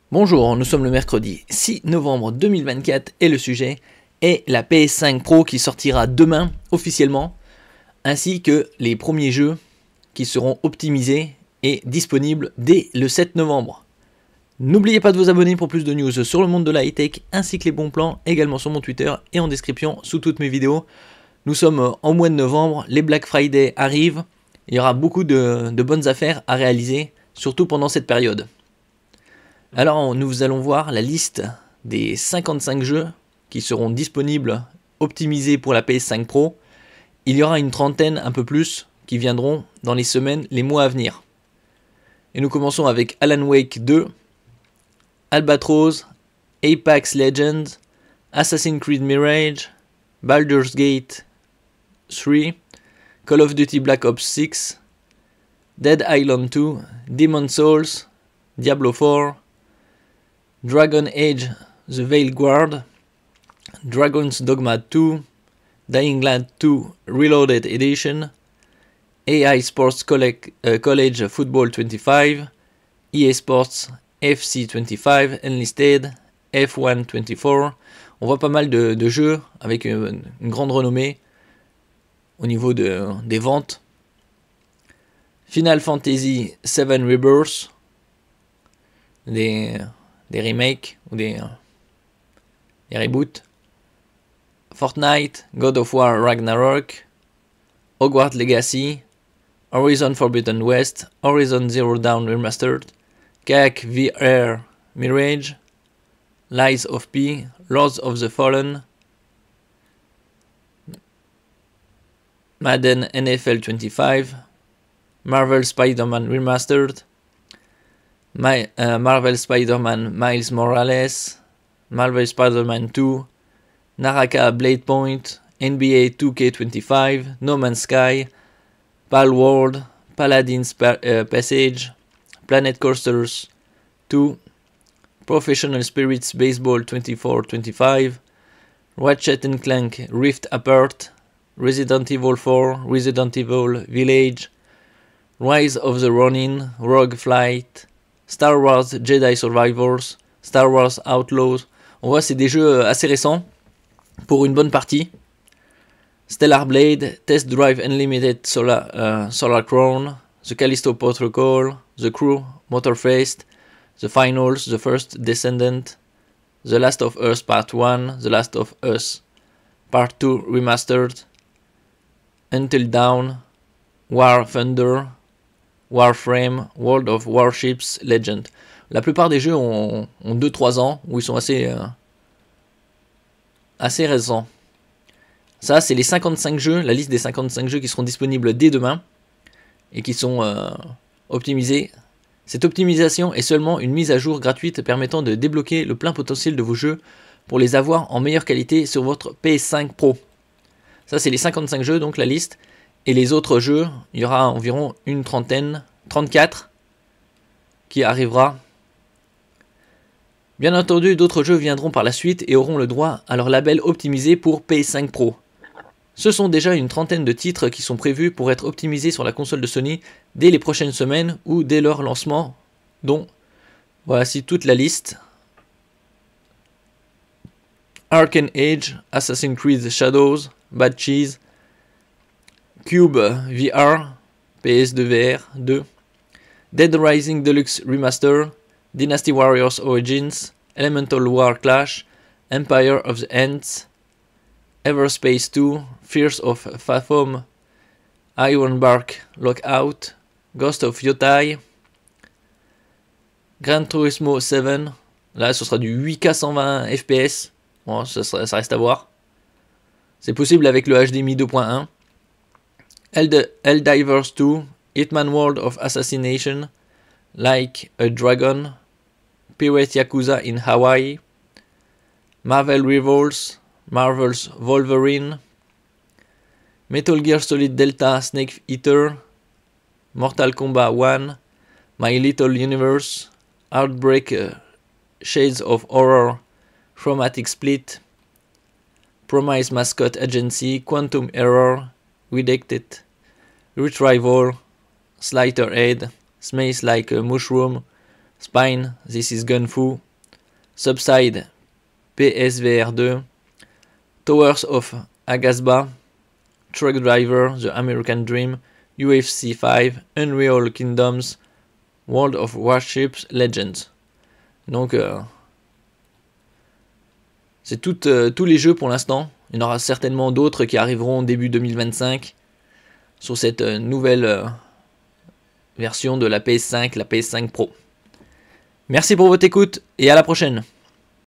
Bonjour, nous sommes le mercredi 6 novembre 2024 et le sujet est la PS5 Pro qui sortira demain officiellement, ainsi que les premiers jeux qui seront optimisés et disponibles dès le 7 novembre. N'oubliez pas de vous abonner pour plus de news sur le monde de la high-tech ainsi que les bons plans, également sur mon Twitter et en description sous toutes mes vidéos. Nous sommes en mois de novembre, les Black Friday arrivent, il y aura beaucoup de bonnes affaires à réaliser, surtout pendant cette période. Alors nous allons voir la liste des 55 jeux qui seront disponibles, optimisés pour la PS5 Pro. Il y aura une trentaine, un peu plus, qui viendront dans les semaines, les mois à venir. Et nous commençons avec Alan Wake 2, Albatross, Apex Legends, Assassin's Creed Mirage, Baldur's Gate 3, Call of Duty Black Ops 6, Dead Island 2, Demon's Souls, Diablo 4, Dragon Age The Veiled Guard, Dragon's Dogma 2, Dying Light 2 Reloaded Edition, AI Sports College Football 25, EA Sports FC 25, Enlisted, F1 24. On voit pas mal de jeux avec une grande renommée au niveau des ventes. Final Fantasy VII Rebirth, des remakes ou des reboots. Fortnite, God of War Ragnarok, Hogwarts Legacy, Horizon Forbidden West, Horizon Zero Dawn Remastered, Kayak VR Mirage, Lies of P, Lords of the Fallen, Madden NFL 25, Marvel Spider-Man Remastered, Marvel Spider-Man Miles Morales, Marvel Spider-Man 2, Naraka Blade Point, NBA 2K25, No Man's Sky, Palworld, Paladin's Passage, Planet Coasters 2, Professional Spirits Baseball 24-25, Ratchet & Clank Rift Apart, Resident Evil 4, Resident Evil Village, Rise of the Ronin, Rogue Flight, Star Wars Jedi Survivors, Star Wars Outlaws. On voit c'est des jeux assez récents pour une bonne partie. Stellar Blade, Test Drive Unlimited Solar Crown, The Callisto Protocol, The Crew, Motorfest, The Finals, The First Descendant, The Last of Us Part 1, The Last of Us Part 2 Remastered, Until Dawn, War Thunder, Warframe, World of Warships, Legend. La plupart des jeux ont 2-3 ans, où ils sont assez récents. Ça, c'est les 55 jeux, la liste des 55 jeux qui seront disponibles dès demain, et qui sont optimisés. Cette optimisation est seulement une mise à jour gratuite permettant de débloquer le plein potentiel de vos jeux pour les avoir en meilleure qualité sur votre PS5 Pro. Ça, c'est les 55 jeux, donc la liste. Et les autres jeux, il y aura environ une trentaine, 34, qui arrivera. Bien entendu, d'autres jeux viendront par la suite et auront le droit à leur label optimisé pour PS5 Pro. Ce sont déjà une trentaine de titres qui sont prévus pour être optimisés sur la console de Sony dès les prochaines semaines ou dès leur lancement, dont voici toute la liste. Arcane Age, Assassin's Creed Shadows, Bad Cheese, Cube VR, PS2 VR 2, Dead Rising Deluxe Remaster, Dynasty Warriors Origins, Elemental War Clash, Empire of the Ants, Everspace 2, Fears of Fathom, Ironbark Lockout, Ghost of Yotai, Gran Turismo 7, là ce sera du 8K 120 FPS, bon, ça reste à voir. C'est possible avec le HDMI 2.1. Helldivers 2, Hitman World of Assassination, Like a Dragon, Pirate Yakuza in Hawaii, Marvel Rivals, Marvel's Wolverine, Metal Gear Solid Delta Snake Eater, Mortal Kombat 1, My Little Universe, Outbreak Shades of Horror, Chromatic Split, Promise Mascot Agency, Quantum Error, Redacted, Retrieval, Slider Head, Smells Like a Mushroom, Spine, This is Gunfu, Subside, PSVR 2, Towers of Agasba, Truck Driver, The American Dream, UFC 5, Unreal Kingdoms, World of Warships Legends. Donc, c'est tous les jeux pour l'instant. Il y en aura certainement d'autres qui arriveront début 2025 sur cette nouvelle version de la PS5, la PS5 Pro. Merci pour votre écoute et à la prochaine.